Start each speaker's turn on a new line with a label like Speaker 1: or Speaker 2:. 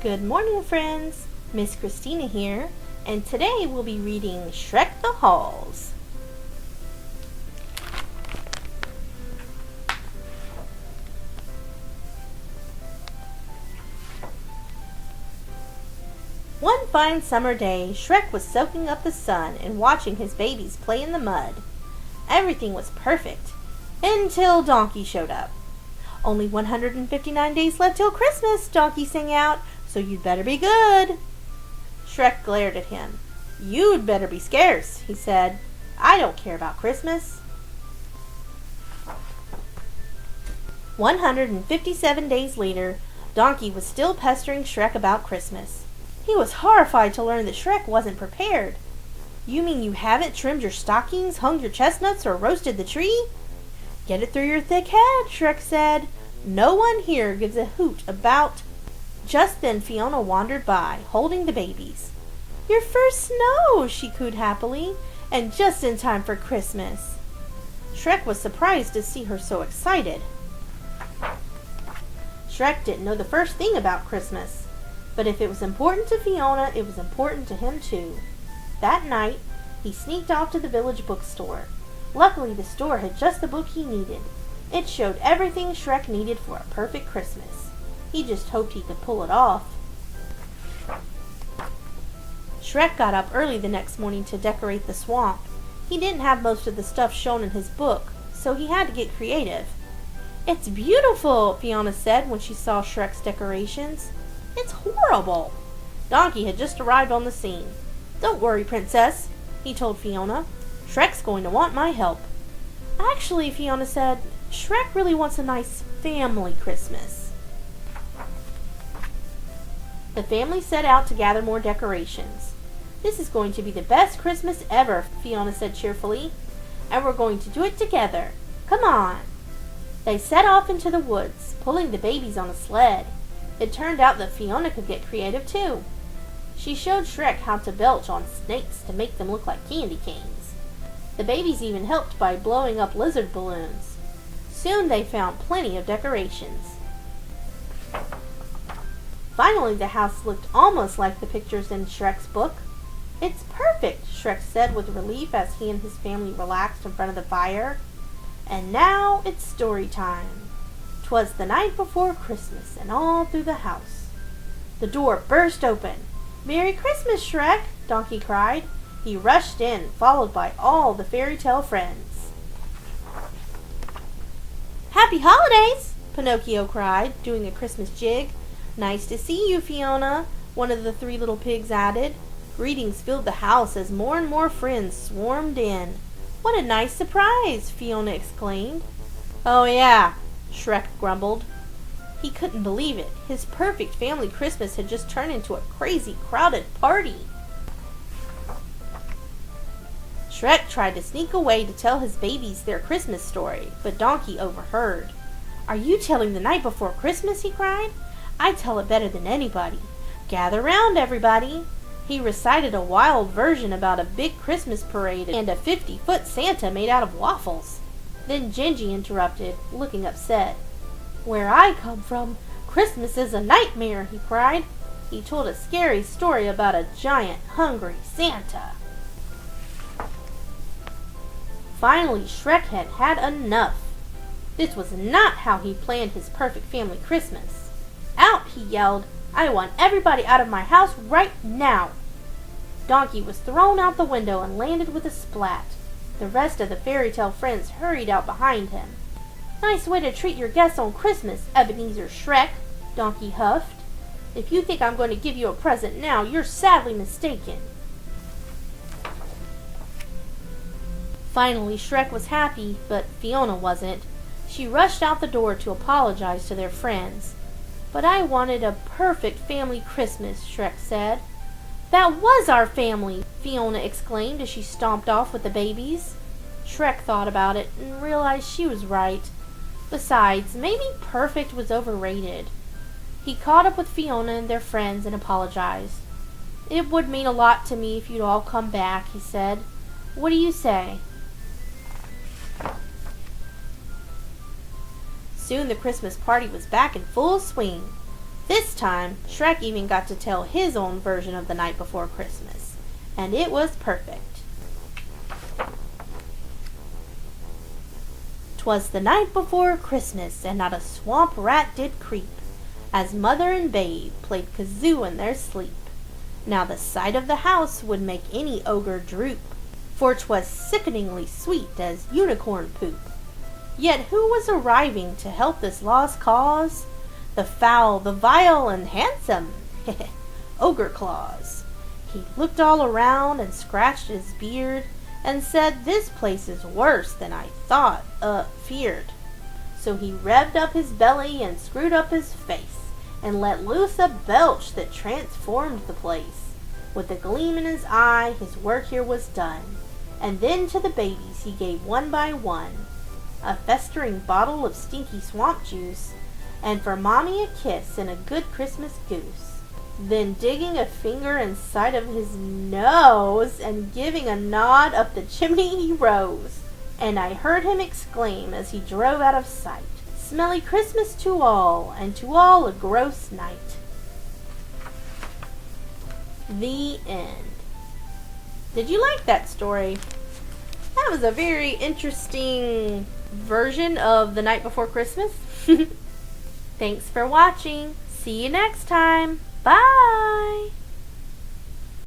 Speaker 1: Good morning, friends. Miss Christina here, and today we'll be reading Shrek the Halls. One fine summer day, Shrek was soaking up the sun and watching his babies play in the mud. Everything was perfect, until Donkey showed up. "Only 159 days left till Christmas," Donkey sang out, "so you'd better be good." Shrek glared at him. "You'd better be scarce," he said. "I don't care about Christmas." 157 days later, Donkey was still pestering Shrek about Christmas. He was horrified to learn that Shrek wasn't prepared. "You mean you haven't trimmed your stockings, hung your chestnuts, or roasted the tree?" "Get it through your thick head," Shrek said. "No one here gives a hoot about—" Just then Fiona wandered by, holding the babies. "Your first snow," she cooed happily, "and just in time for Christmas." Shrek was surprised to see her so excited. Shrek didn't know the first thing about Christmas, but if it was important to Fiona, it was important to him too. That night, he sneaked off to the village bookstore. Luckily, the store had just the book he needed. It showed everything Shrek needed for a perfect Christmas. He just hoped he could pull it off. Shrek got up early the next morning to decorate the swamp. He didn't have most of the stuff shown in his book, so he had to get creative. "It's beautiful," Fiona said when she saw Shrek's decorations. "It's horrible." Donkey had just arrived on the scene. "Don't worry, Princess," he told Fiona. "Shrek's going to want my help." "Actually," Fiona said, "Shrek really wants a nice family Christmas." The family set out to gather more decorations. "This is going to be the best Christmas ever," Fiona said cheerfully. "And we're going to do it together. Come on." They set off into the woods, pulling the babies on a sled. It turned out that Fiona could get creative too. She showed Shrek how to belch on snakes to make them look like candy canes. The babies even helped by blowing up lizard balloons. Soon they found plenty of decorations. Finally, the house looked almost like the pictures in Shrek's book. "It's perfect," Shrek said with relief as he and his family relaxed in front of the fire. "And now it's story time." 'Twas the night before Christmas, and all through the house. The door burst open. "Merry Christmas, Shrek!" Donkey cried. He rushed in, followed by all the fairy tale friends. "Happy holidays!" Pinocchio cried, doing a Christmas jig. "Nice to see you, Fiona," one of the three little pigs added. Greetings filled the house as more and more friends swarmed in. "What a nice surprise!" Fiona exclaimed. "Oh yeah," Shrek grumbled. He couldn't believe it. His perfect family Christmas had just turned into a crazy, crowded party. Shrek tried to sneak away to tell his babies their Christmas story, but Donkey overheard. "Are you telling the night before Christmas?" he cried. "I tell it better than anybody. Gather round, everybody." He recited a wild version about a big Christmas parade and a 50-foot Santa made out of waffles. Then Gingy interrupted, looking upset. "Where I come from, Christmas is a nightmare," he cried. He told a scary story about a giant, hungry Santa. Finally, Shrek had had enough. This was not how he planned his perfect family Christmas. "Out!" he yelled. "I want everybody out of my house right now." Donkey was thrown out the window and landed with a splat. The rest of the fairy tale friends hurried out behind him. "Nice way to treat your guests on Christmas, Ebenezer Shrek," Donkey huffed. "If you think I'm going to give you a present now, you're sadly mistaken." Finally, Shrek was happy, but Fiona wasn't. She rushed out the door to apologize to their friends. "But I wanted a perfect family Christmas," Shrek said. "That was our family!" Fiona exclaimed as she stomped off with the babies. Shrek thought about it and realized she was right. Besides, maybe perfect was overrated. He caught up with Fiona and their friends and apologized. "It would mean a lot to me if you'd all come back," he said. "What do you say?" Soon the Christmas party was back in full swing. This time, Shrek even got to tell his own version of the night before Christmas, and it was perfect. 'Twas the night before Christmas, and not a swamp rat did creep, as mother and babe played kazoo in their sleep. Now the sight of the house would make any ogre droop, for 'twas sickeningly sweet as unicorn poop. Yet who was arriving to help this lost cause? The foul, the vile, and handsome Ogre Claus. He looked all around and scratched his beard, and said, "This place is worse than I feared." So he revved up his belly and screwed up his face, and let loose a belch that transformed the place. With a gleam in his eye, his work here was done, and then to the babies he gave one by one a festering bottle of stinky swamp juice, and for Mommy a kiss and a good Christmas goose. Then digging a finger inside of his nose and giving a nod up the chimney he rose, and I heard him exclaim as he drove out of sight, "Smelly Christmas to all, and to all a gross night." The end. Did you like that story? That was a very interesting version of The Night Before Christmas. Thanks for watching. See you next time. Bye!